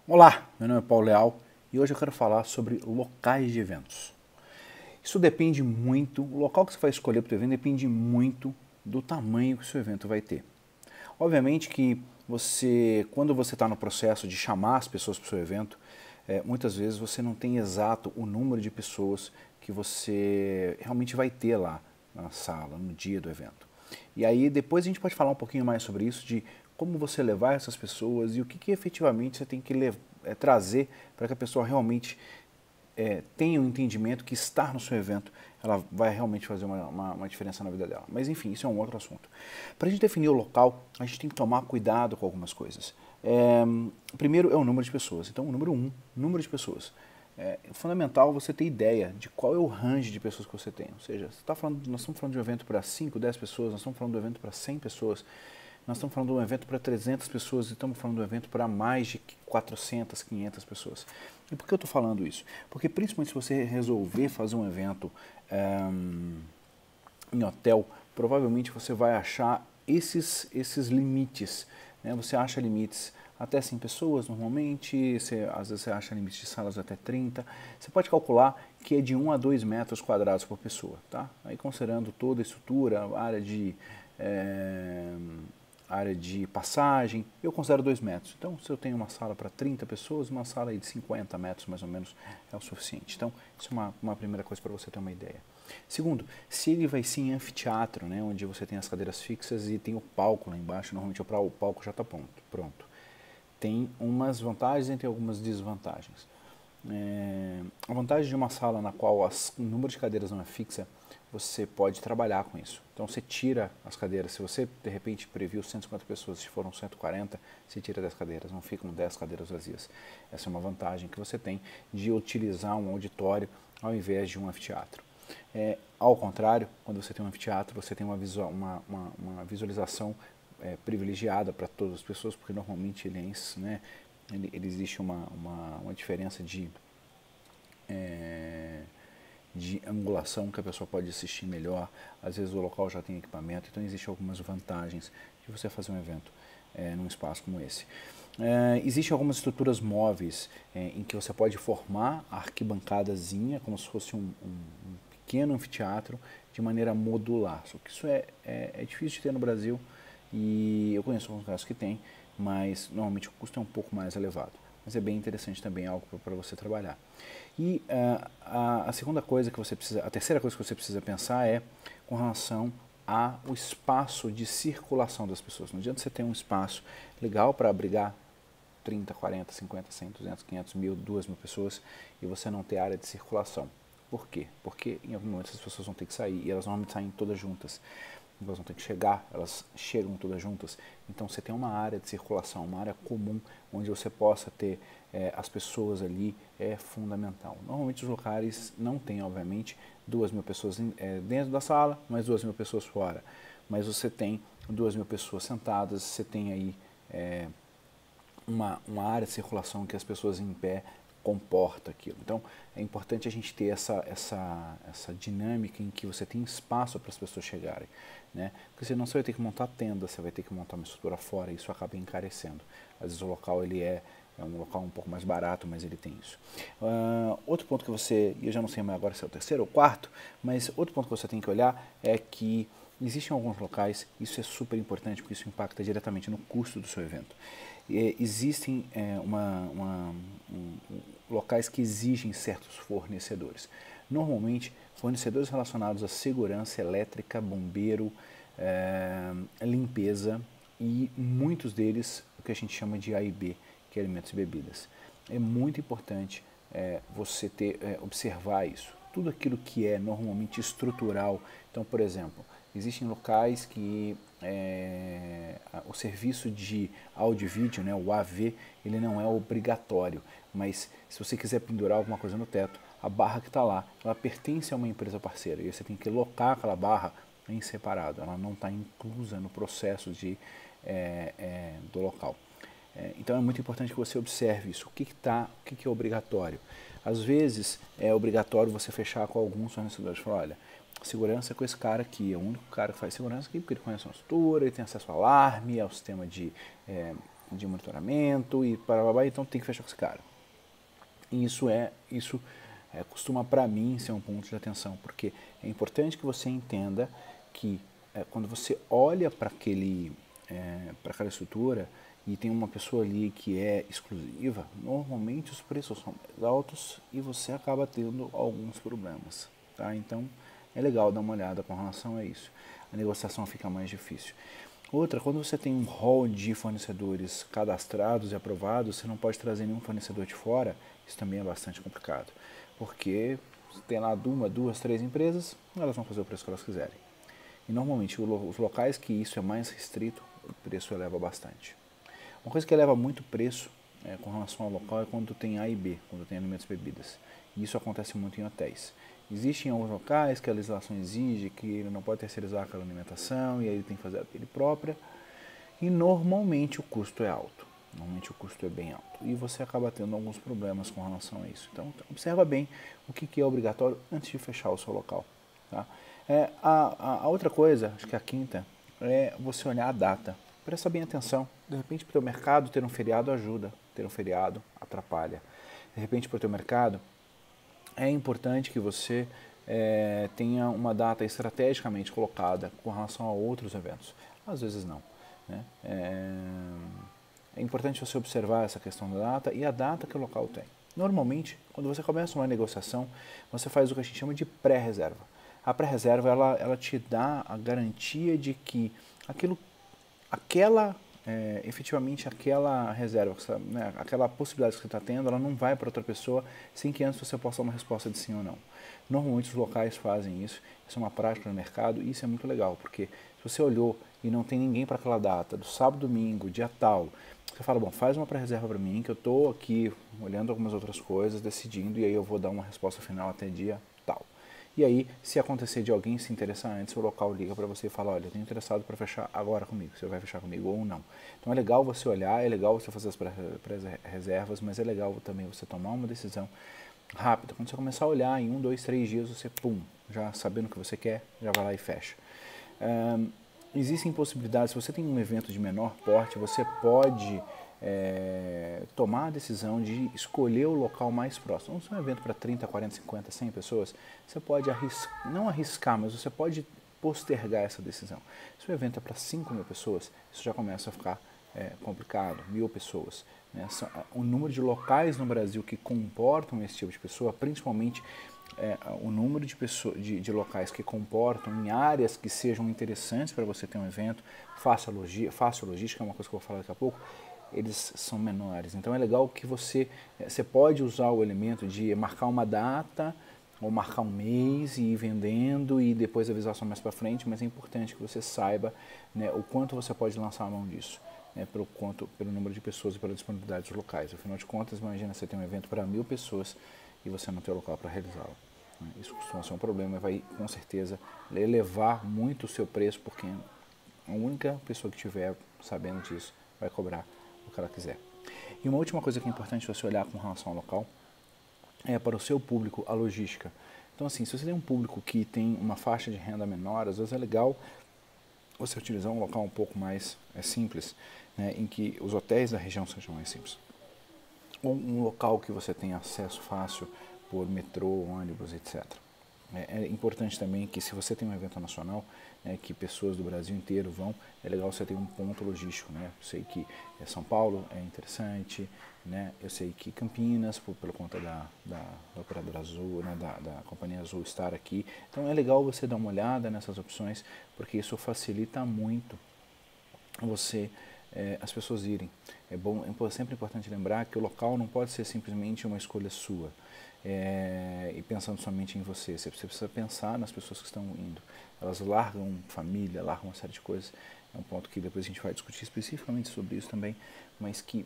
Olá, meu nome é Paulo Leal e hoje eu quero falar sobre locais de eventos. Isso depende muito, o local que você vai escolher para o evento depende muito do tamanho que o seu evento vai ter. Obviamente que quando você está no processo de chamar as pessoas para o seu evento, muitas vezes você não tem exato o número de pessoas que você realmente vai ter lá na sala, no dia do evento. E aí depois a gente pode falar um pouquinho mais sobre isso, de como você levar essas pessoas e o que efetivamente você tem que trazer para que a pessoa realmente tenha um entendimento que estar no seu evento ela vai realmente fazer uma diferença na vida dela. Mas enfim, isso é um outro assunto. Para a gente definir o local, a gente tem que tomar cuidado com algumas coisas. Primeiro é o número de pessoas. Então, o número um, número de pessoas. É fundamental você ter ideia de qual é o range de pessoas que você tem. Ou seja, nós estamos falando de um evento para 5, 10 pessoas, nós estamos falando de um evento para 100 pessoas, nós estamos falando de um evento para 300 pessoas e estamos falando de um evento para mais de 400, 500 pessoas. E por que eu estou falando isso? Porque principalmente se você resolver fazer um evento em hotel, provavelmente você vai achar esses limites. Né? Você acha limites até 100 pessoas normalmente, às vezes você acha limites de salas até 30. Você pode calcular que é de 1 a 2 metros quadrados por pessoa. Tá? Aí considerando toda a estrutura, área de passagem, eu considero 2 metros. Então, se eu tenho uma sala para 30 pessoas, uma sala aí de 50 metros mais ou menos é o suficiente. Então, isso é uma primeira coisa para você ter uma ideia. Segundo, se ele vai ser em anfiteatro, né, onde você tem as cadeiras fixas e tem o palco lá embaixo, normalmente o palco já está pronto. Tem umas vantagens e tem algumas desvantagens. A vantagem de uma sala na qual o número de cadeiras não é fixa, você pode trabalhar com isso. Então você tira as cadeiras, se você de repente previu 150 pessoas, se foram 140, você tira 10 cadeiras, não ficam 10 cadeiras vazias. Essa é uma vantagem que você tem de utilizar um auditório ao invés de um anfiteatro. Ao contrário, quando você tem um anfiteatro, você tem uma visualização privilegiada para todas as pessoas, porque normalmente ele existe uma diferença de angulação que a pessoa pode assistir melhor, às vezes o local já tem equipamento, então existem algumas vantagens de você fazer um evento num espaço como esse. Existem algumas estruturas móveis em que você pode formar a arquibancadazinha, como se fosse um pequeno anfiteatro, de maneira modular. Só que isso é difícil de ter no Brasil e eu conheço alguns casos que tem, mas normalmente o custo é um pouco mais elevado. Mas é bem interessante também, algo para você trabalhar. E a segunda coisa que você precisa, a terceira coisa que você precisa pensar é com relação ao espaço de circulação das pessoas. Não adianta você ter um espaço legal para abrigar 30, 40, 50, 100, 200, 500, 1000, 2000 pessoas e você não ter área de circulação. Por quê? Porque em algum momento essas pessoas vão ter que sair e elas normalmente saem todas juntas. Elas vão ter que chegar, elas chegam todas juntas. Então você tem uma área de circulação, uma área comum, onde você possa ter as pessoas ali, é fundamental. Normalmente os locais não têm, obviamente, 2000 pessoas dentro da sala, mais 2000 pessoas fora. Mas você tem 2000 pessoas sentadas, você tem aí uma área de circulação que as pessoas em pé comporta aquilo. Então, é importante a gente ter essa dinâmica em que você tem espaço para as pessoas chegarem. Né? Porque senão você vai ter que montar tenda, você vai ter que montar uma estrutura fora e isso acaba encarecendo. Às vezes o local ele é um local um pouco mais barato, mas ele tem isso. Outro ponto que eu já não sei mais agora se é o terceiro ou quarto, mas outro ponto que você tem que olhar é que existem alguns locais, isso é super importante porque isso impacta diretamente no custo do seu evento. Existem locais que exigem certos fornecedores. Normalmente, fornecedores relacionados à segurança elétrica, bombeiro, limpeza e muitos deles o que a gente chama de A e B, que é alimentos e bebidas. É muito importante você observar isso. Tudo aquilo que é normalmente estrutural. Então, por exemplo, existem locais que o serviço de áudio e vídeo, né, o AV, ele não é obrigatório, mas se você quiser pendurar alguma coisa no teto, a barra que está lá, ela pertence a uma empresa parceira e você tem que locar aquela barra em separado, ela não está inclusa no processo do local. Então é muito importante que você observe isso. O que é obrigatório? Às vezes é obrigatório você fechar com alguns fornecedores. Falar, olha, segurança é com esse cara aqui, é o único cara que faz segurança aqui, porque ele conhece a estrutura, ele tem acesso ao alarme, ao sistema de de monitoramento e para então tem que fechar com esse cara. E isso costuma para mim ser um ponto de atenção, porque é importante que você entenda que quando você olha para aquela estrutura e tem uma pessoa ali que é exclusiva, normalmente os preços são mais altos e você acaba tendo alguns problemas, tá? Então é legal dar uma olhada com relação a isso. A negociação fica mais difícil. Outra, quando você tem um hall de fornecedores cadastrados e aprovados, você não pode trazer nenhum fornecedor de fora, isso também é bastante complicado, porque tem lá uma, duas, três empresas, elas vão fazer o preço que elas quiserem. E normalmente os locais que isso é mais restrito, o preço eleva bastante. Uma coisa que eleva muito o preço com relação ao local é quando tem A e B, quando tem alimentos e bebidas. E isso acontece muito em hotéis. Existem alguns locais que a legislação exige que ele não pode terceirizar aquela alimentação e aí ele tem que fazer a dele própria. E normalmente o custo é alto. Normalmente o custo é bem alto. E você acaba tendo alguns problemas com relação a isso. Então observa bem o que é obrigatório antes de fechar o seu local. Tá? A outra coisa, acho que a quinta, é você olhar a data. Presta bem atenção. De repente para o teu mercado ter um feriado ajuda. Ter um feriado atrapalha. De repente para o teu mercado é importante que você tenha uma data estrategicamente colocada com relação a outros eventos. Às vezes não. Né? É importante você observar essa questão da data e a data que o local tem. Normalmente, quando você começa uma negociação, você faz o que a gente chama de pré-reserva. A pré-reserva ela te dá a garantia de que efetivamente aquela reserva, né, aquela possibilidade que você está tendo, ela não vai para outra pessoa sem que antes você possa dar uma resposta de sim ou não. Normalmente os locais fazem isso, isso é uma prática no mercado e isso é muito legal, porque se você olhou e não tem ninguém para aquela data, do sábado, domingo, dia tal, você fala, bom, faz uma pré-reserva para mim, que eu estou aqui olhando algumas outras coisas, decidindo, e aí eu vou dar uma resposta final até dia tal. E aí, se acontecer de alguém se interessar antes, o local liga para você e fala, olha, eu estou interessado para fechar agora comigo, você vai fechar comigo ou não. Então é legal você olhar, é legal você fazer as pré-reservas, mas é legal também você tomar uma decisão rápida. Quando você começar a olhar, em 1, 2, 3 dias, você, pum, já sabendo o que você quer, já vai lá e fecha. Existem possibilidades, se você tem um evento de menor porte, você pode tomar a decisão de escolher o local mais próximo. Se é um evento para 30, 40, 50, 100 pessoas, você pode não arriscar, mas você pode postergar essa decisão. Se o evento é para 5.000 pessoas, isso já começa a ficar complicado, 1.000 pessoas. Né? O número de locais no Brasil que comportam esse tipo de pessoa, principalmente o número de locais que comportam em áreas que sejam interessantes para você ter um evento, fácil logística, é uma coisa que eu vou falar daqui a pouco, eles são menores. Então é legal que você pode usar o elemento de marcar uma data ou marcar um mês e ir vendendo e depois avisar só mais para frente, mas é importante que você saiba, né, o quanto você pode lançar a mão disso, né, pelo número de pessoas e pela disponibilidade dos locais. Afinal de contas, imagina você ter um evento para 1.000 pessoas e você não ter o local para realizá-lo. Isso costuma ser um problema e vai, com certeza, elevar muito o seu preço, porque a única pessoa que estiver sabendo disso vai cobrar o que ela quiser. E uma última coisa que é importante você olhar com relação ao local é para o seu público a logística. Então, assim, se você tem um público que tem uma faixa de renda menor, às vezes é legal você utilizar um local um pouco mais simples, né, em que os hotéis da região sejam mais simples. Ou um local que você tenha acesso fácil por metrô, ônibus, etc. É importante também que se você tem um evento nacional, que pessoas do Brasil inteiro vão, é legal você ter um ponto logístico. Né? Eu sei que São Paulo é interessante, né? Eu sei que Campinas, pela conta da Operadora Azul, né? da Companhia Azul estar aqui. Então é legal você dar uma olhada nessas opções, porque isso facilita muito as pessoas irem. É sempre importante lembrar que o local não pode ser simplesmente uma escolha sua e pensando somente em você. Você precisa pensar nas pessoas que estão indo. Elas largam família, largam uma série de coisas. É um ponto que depois a gente vai discutir especificamente sobre isso também, mas que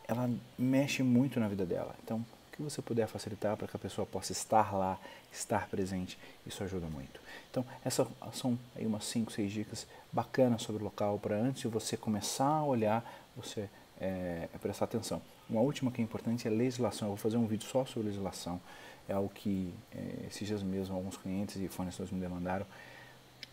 ela mexe muito na vida dela. Então, o que você puder facilitar para que a pessoa possa estar lá, estar presente, isso ajuda muito. Então, essas são aí umas 5, 6 dicas bacanas sobre o local, para antes de você começar a olhar, você prestar atenção. Uma última que é importante é legislação. Eu vou fazer um vídeo só sobre legislação. É algo que esses dias mesmo alguns clientes e fornecedores me demandaram.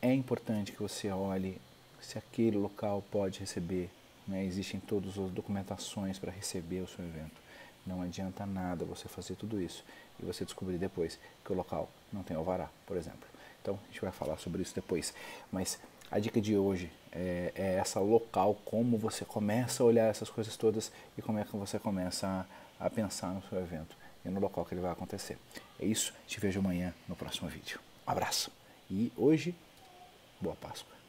É importante que você olhe se aquele local pode receber né? Existem todas as documentações para receber o seu evento. Não adianta nada você fazer tudo isso e você descobrir depois que o local não tem alvará, por exemplo. Então a gente vai falar sobre isso depois. Mas a dica de hoje é essa local, como você começa a olhar essas coisas todas e como é que você começa a pensar no seu evento e no local que ele vai acontecer. É isso, te vejo amanhã no próximo vídeo. Um abraço. E hoje, boa Páscoa.